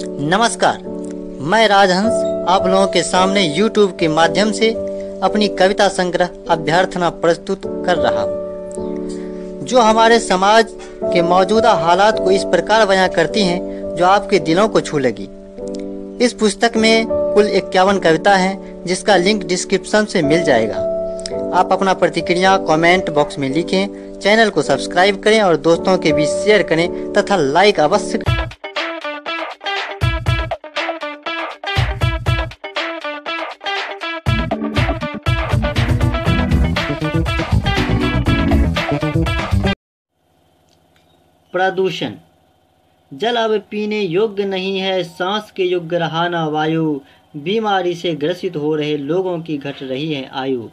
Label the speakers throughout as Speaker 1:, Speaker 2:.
Speaker 1: नमस्कार, मैं राजहंस आप लोगों के सामने YouTube के माध्यम से अपनी कविता संग्रह अभ्यर्थना प्रस्तुत कर रहा हूँ, जो हमारे समाज के मौजूदा हालात को इस प्रकार बयां करती हैं जो आपके दिलों को छू लगी। इस पुस्तक में कुल 51 कविता हैं, जिसका लिंक डिस्क्रिप्शन से मिल जाएगा। आप अपना प्रतिक्रिया कमेंट बॉक्स में लिखें, चैनल को सब्सक्राइब करें और दोस्तों के बीच शेयर करें तथा लाइक अवश्य करें। प्रदूषण। जल अब पीने योग्य नहीं है, सांस के योग्य रहा ना वायु। बीमारी से ग्रसित हो रहे लोगों की घट रही है आयु।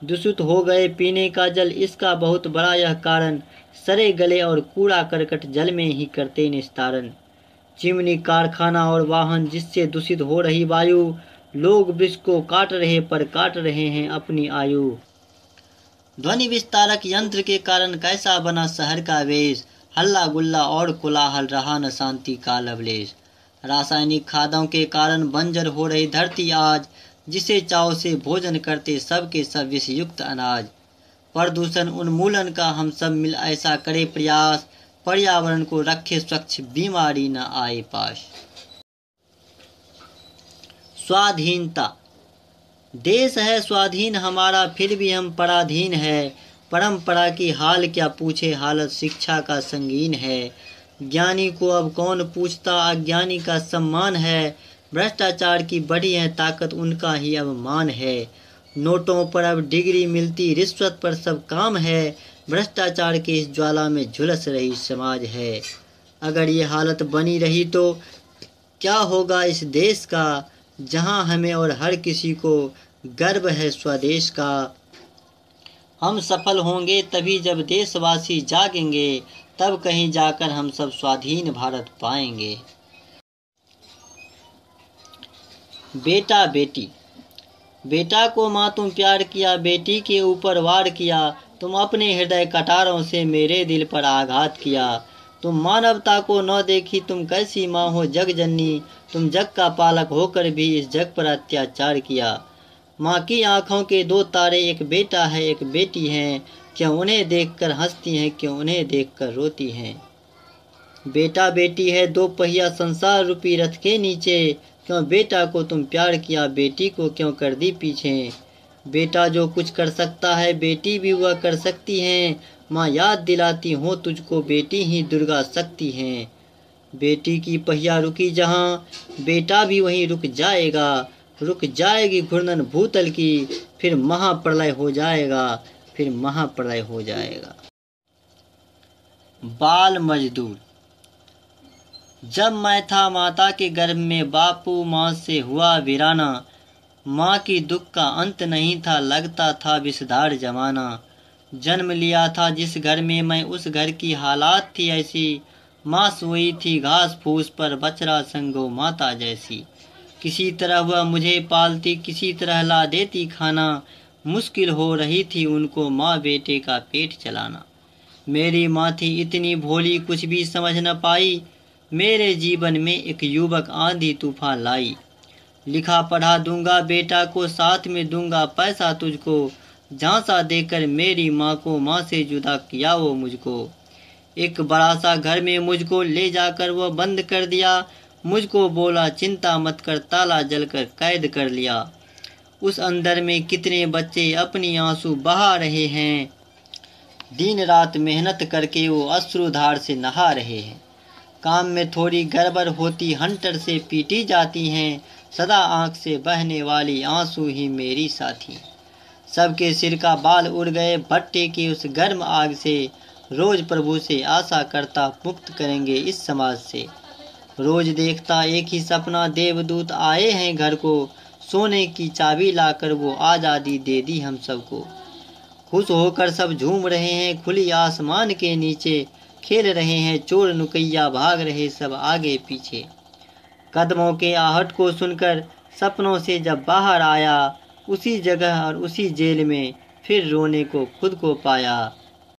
Speaker 1: दूषित हो गए पीने का जल, इसका बहुत बड़ा यह कारण। सड़े गले और कूड़ा करकट जल में ही करते निस्तारण। चिमनी कारखाना और वाहन, जिससे दूषित हो रही वायु। लोग वृक्ष को काट रहे पर काट रहे हैं अपनी आयु। ध्वनि विस्तारक यंत्र के कारण कैसा बना शहर का वेश। हल्ला गुल्ला और कोलाहल, रहा न शांति का लवलेश। रासायनिक खादों के कारण बंजर हो रही धरती आज, जिसे चाव से भोजन करते सबके सब विषयुक्त अनाज। प्रदूषण उन्मूलन का हम सब मिल ऐसा करे प्रयास, पर्यावरण को रखे स्वच्छ, बीमारी न आए पास। स्वाधीनता। देश है स्वाधीन हमारा, फिर भी हम पराधीन है। परंपरा की हाल क्या पूछे, हालत शिक्षा का संगीन है। ज्ञानी को अब कौन पूछता, अज्ञानी का सम्मान है। भ्रष्टाचार की बढ़ी है ताकत, उनका ही अब मान है। नोटों पर अब डिग्री मिलती, रिश्वत पर सब काम है। भ्रष्टाचार के इस ज्वाला में झुलस रही समाज है। अगर ये हालत बनी रही तो क्या होगा इस देश का, जहां हमें और हर किसी को गर्व है स्वदेश का। हम सफल होंगे तभी जब देशवासी जागेंगे, तब कहीं जाकर हम सब स्वाधीन भारत पाएंगे। बेटा बेटी। बेटा को माँ तुम प्यार किया, बेटी के ऊपर वार किया। तुम अपने हृदय कटारों से मेरे दिल पर आघात किया। तुम मानवता को न देखी, तुम कैसी माँ हो जग जननी। तुम जग का पालक होकर भी इस जग पर अत्याचार किया। माँ की आंखों के दो तारे, एक बेटा है एक बेटी है। क्यों उन्हें देखकर हंसती हैं, क्यों उन्हें देखकर रोती हैं। बेटा बेटी है दो पहिया संसार रूपी रथ के नीचे। क्यों बेटा को तुम प्यार किया, बेटी को क्यों कर दी पीछे। बेटा जो कुछ कर सकता है, बेटी भी वह कर सकती है। माँ याद दिलाती हो तुझको, बेटी ही दुर्गा शक्ति है। बेटी की पहिया रुकी जहाँ, बेटा भी वहीं रुक जाएगा। रुक जाएगी घूर्णन भूतल की, फिर महाप्रलय हो जाएगा, फिर महाप्रलय हो जाएगा। बाल मजदूर। जब मैं था माता के गर्भ में, बापू माँ से हुआ वीराना। माँ की दुख का अंत नहीं था, लगता था विषधार जमाना। जन्म लिया था जिस घर में मैं, उस घर की हालात थी ऐसी। माँ सोई थी घास फूस पर, बछड़ा संगो माता जैसी। किसी तरह वह मुझे पालती, किसी तरह ला देती खाना। मुश्किल हो रही थी उनको माँ बेटे का पेट चलाना। मेरी माँ थी इतनी भोली, कुछ भी समझ न पाई। मेरे जीवन में एक युवक आंधी तूफान लाई। लिखा पढ़ा दूंगा बेटा को, साथ में दूंगा पैसा तुझको। झांसा देकर मेरी माँ को, माँ से जुदा किया वो मुझको। एक बड़ा सा घर में मुझको ले जाकर वह बंद कर दिया। मुझको बोला चिंता मत कर, ताला जलकर कैद कर लिया। उस अंदर में कितने बच्चे अपनी आंसू बहा रहे हैं। दिन रात मेहनत करके वो अश्रुधार से नहा रहे हैं। काम में थोड़ी गड़बड़ होती, हंटर से पीटी जाती हैं। सदा आंख से बहने वाली आंसू ही मेरी साथी। सबके सिर का बाल उड़ गए भट्टे की उस गर्म आग से। रोज प्रभु से आशा करता, मुक्त करेंगे इस समाज से। रोज देखता एक ही सपना, देवदूत आए हैं घर को। सोने की चाबी लाकर वो आज़ादी दे दी हम सबको। खुश होकर सब झूम रहे हैं खुली आसमान के नीचे। खेल रहे हैं चोर नुकैया, भाग रहे सब आगे पीछे। कदमों के आहट को सुनकर सपनों से जब बाहर आया, उसी जगह और उसी जेल में फिर रोने को खुद को पाया।